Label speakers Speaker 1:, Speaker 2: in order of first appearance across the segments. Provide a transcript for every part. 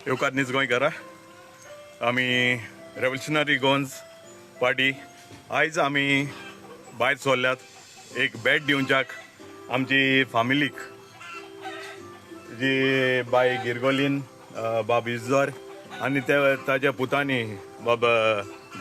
Speaker 1: येवकार न्हीज गोंयकारा आमी revolutionary गोन्स party आयज आमी भायर सरल्यात एक भेट दिवच्याक आमची फामिलीक जी बाय गिरगोलीन बाब इजर आनी ताज्या पुतांनी बाब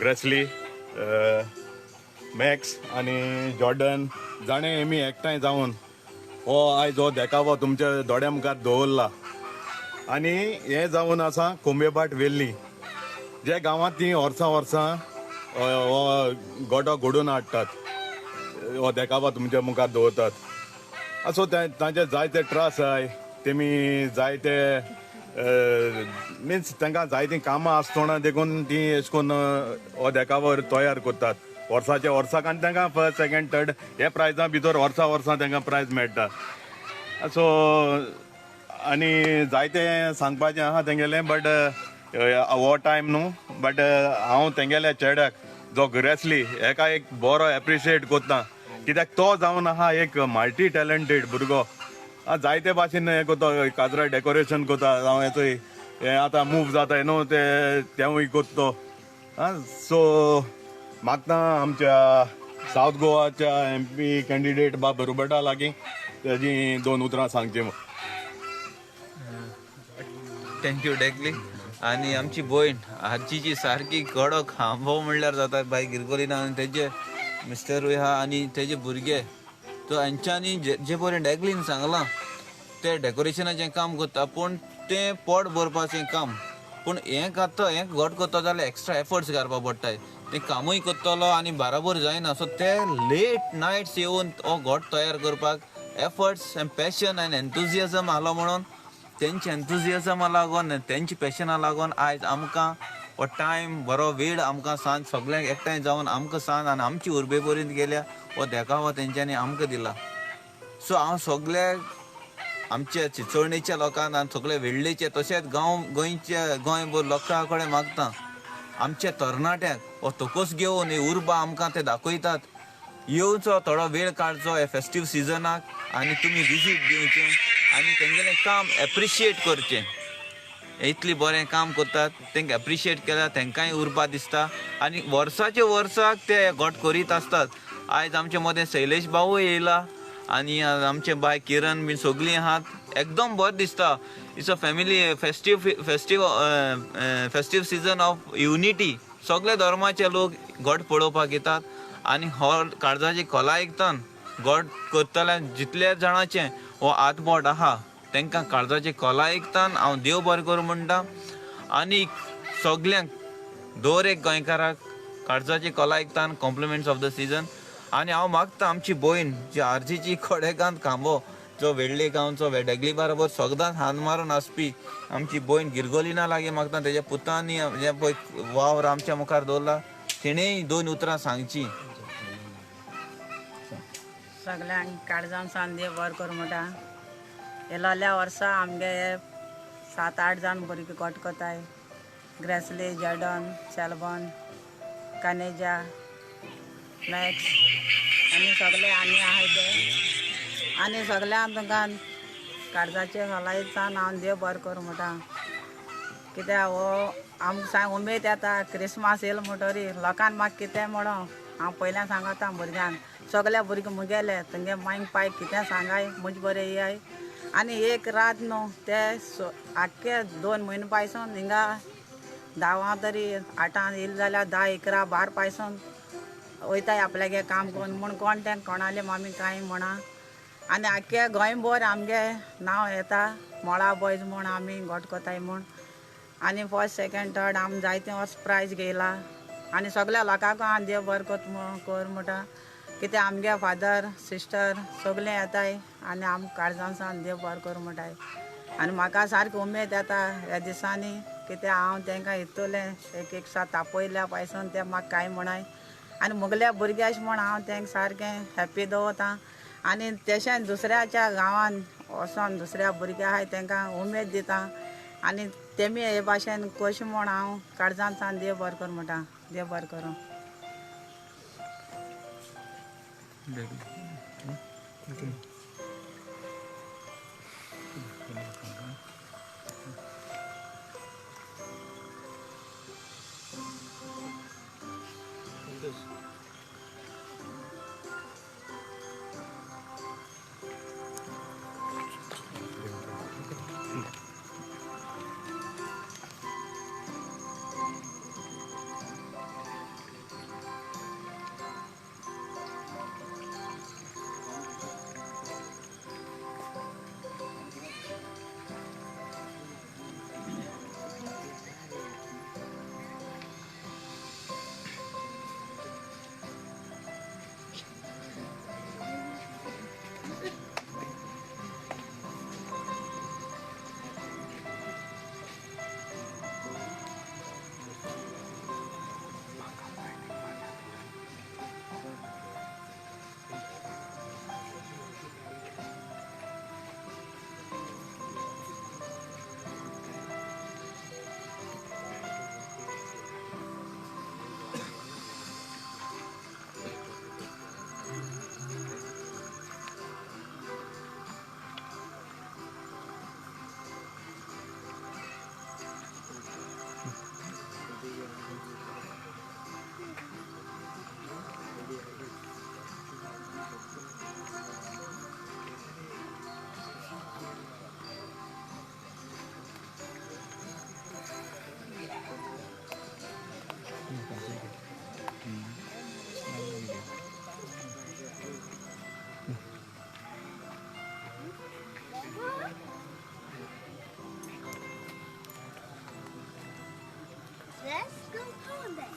Speaker 1: ग्रेसली मॅक्स आनी जॉर्डन जाणें आमी एकठांय जावन हो आयज हो देखावो तुमच्या दोळ्या मुखार दवरला. आनी हें जावन आसा कोंबेपाट वेल्ली जे गांवांत ती वर्सां हो गोडो घडोवन हाडटात, हो देखावो तुमच्या मुखार दवरतात. सो तांचे जायते त्रास आहाय, तेमी जायते मिन्स तांकां जायतीं कामां आसतना देखून ती अशें करून हो देखावो तयार करतात वर्साच्या वर्साक. आनी तांकां फर्स्ट सेकंड थर्ड हे प्रायजां भितर वर्सां तांकां प्रायज मेळटा. सो आनी जायते सांगपाचें आहा तेंगेलें, बट हो टायम न्हू. बट हांव तेंगेल्या चेड्याक जो ग्रेसली हेका एक बरो एप्रिशिएट कोत्ता, कित्याक तो जावन आहा एक मल्टी टॅलंटेड भुरगो. जायते भाशेन हें कोत्ता, काजरा डेकोरेशन कोत्ता, जावं येतोय हें आतां मूव जाताय न्हू तेवूय कोत्तो. सो मागता आमच्या सावथ गोवाच्या MP कॅन्डिडेट बाब रोबर्टा लागीं तेजी 2 उतरां सांगची.
Speaker 2: थँक्यू डेकली. आणि आमची भयण हाजीची सारकी कडक खांबो म्हणल्यार जाता बाय गिरगोलीना आनी तेजे मिस्टरूय आहा आनी तेजे भुरगे. तो हांच्यांनी जे परेन डेकलीन सांगलां ते डेकोरेशनाचें काम करता, पूण तें पोट भरपाचें काम. पूण हें घट करता जाल्यार एक्स्ट्रा एफर्ट्स घालपा पडटाय. तें कामूय करतलो आनी बराबर जायना. सो ते लेट नायट्स येवन हो घट तयार करपाक एफर्ट्स आनी पॅशन आनी एन्थुजियाजम आसलो म्हणून तेंचे एन्थुजियाजमा लागून तेंची पॅशना लागून आयज आमकां हो टायम बरो वेळ आमकां सांज सगळ्यांक एकठांय जावन आमकां सांज आनी आमची उर्बे पर्यंत गेल्या हो देखावो तेंच्यांनी आमकां दिला. सो हांव सगळ्या आमच्या चिंचोळणेच्या लोकांक आनी सगळे वेळ्ळेचे तशेंच गोंयभर लोकां कडेन मागता आमच्या तरणाट्यांक हो तोकोस घेवन ही उर्बा आमकां ते दाखयतात. येवचो थोडो वेळ काडचो हे फेस्टीव सिजनाक आनी तुमी विजीट दिवचें आनी तेंगेलें काम एप्रिशिएट करचें. इतली बरें काम करतात, तेंकां एप्रिशिएट केल्यार तेंकांय उर्बा दिसता आनी वर्साचे वर्साक ते घट करीत आसतात. आयज आमचे मदें शैलेश भाऊय येयला आनी आमचे बाय किरण बीन सगळीं आहात. एकदम बरें दिसता. It's a family festive season of unity. सगळे धर्माचे लोक घट पळोवपाक येतात आनी हो काळजाची खोला आयकतान घट करतल्या जितले जाणांचें हो हातबोट आहा तांकां काळजाची खोला आयकतान हांव देव बरें करूं म्हणटा. आनी सगल्यांक दर एक गोंयकाराक काळजाची खोला आयकतान कॉम्प्लिमेंट्स ऑफ द सिजन. आनी हांव मागता आमची भयण जी आरजीची खोडेकांत खांबो जो वेळ्ळे गांवचो डेगली बरोबर सगदांच हात मारून आसपी आमची भयण गिरगोलीना लागीं मागता तेज्या पुतांनी जे पळय वावर आमच्या मुखार दवरला तिणेंय 2 उतरां सांगची.
Speaker 3: सगल्यांक काळजान सान देव बरें करूं म्हणटा. येलोल्या वर्सा आमगे 7-8 जाण भुरगीं घट कोताय. ग्रेसली, जॉर्डन, सेल्वन, कानेजा, मॅक्स आनी सगळे आनी आहाय ते. आनी सगल्यांक तुमकां काळजाचे खोलायेच्यान हांव देव बरें करूं म्हणटा. कित्याक हो आमकां सांग उमेद येता क्रिसमस येयलो म्हणटरी लोकांक म्हाका कितें म्हणो हांव पयल्यान सांगता भुरग्यांक. सगल्या भुरगे मुगेले तुमगे मांयक पायक कितें सांगाय मुज बरें येयाय. आनी एक रात न्हू ते आख्खे 2 म्हयने पायसून हिंगा 10 तरी 8 येयले जाल्यार 10-11-12 पायसून वयताय आपल्यागे काम करून म्हूण कोण तें कोणाले आमी कांय म्हणा. आनी आख्खे गोंयभर आमगे नांव येता मोळा बॉयज म्हूण आमी घट कोताय म्हूण. आनी फर्स्ट सेकंड थर्ड आमी जायते वर्स प्रायज घेयला. आनी सगल्या लोकांक हांव देव बरें कर म्हणटा. कित्याक आमगे फादर सिस्टर सगळें येताय आनी आमकां काळजान सान देव बरें करूं म्हणटाय. आनी म्हाका सारकी उमेद येता ह्या दिसांनी कित्याक हांव तांकां इतुलें एक दिसा तापयल्या पायसून ते म्हाका कांय म्हणाय. आनी मुगल्या भुरगे अशें म्हूण हांव तांकां सारकें हॅप्पी दवरतां. आनी तशें दुसऱ्याच्या गांवान वचोन दुसऱ्या भुरग्या आहाय तांकां उमेद दिता आनी तेमी हे भाशेन कशें म्हूण हांव काळजांसान देव बरें कर म्हणटा देव बरें करूं.
Speaker 4: Let's go home then.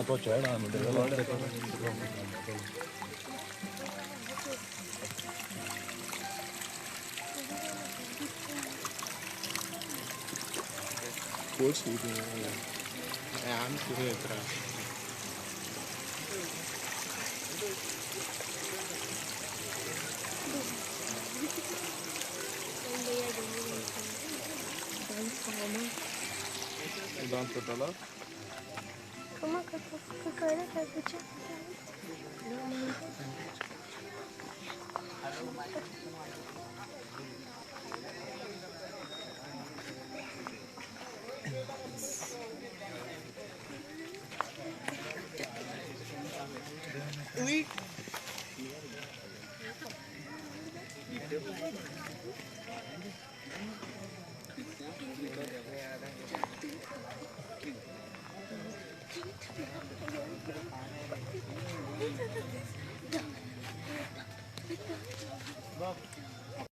Speaker 1: 더 줘야 하는데
Speaker 5: Больше или ам куректора. Dans total.
Speaker 4: Como que eu quero repetir?
Speaker 5: Oui.
Speaker 4: Bak.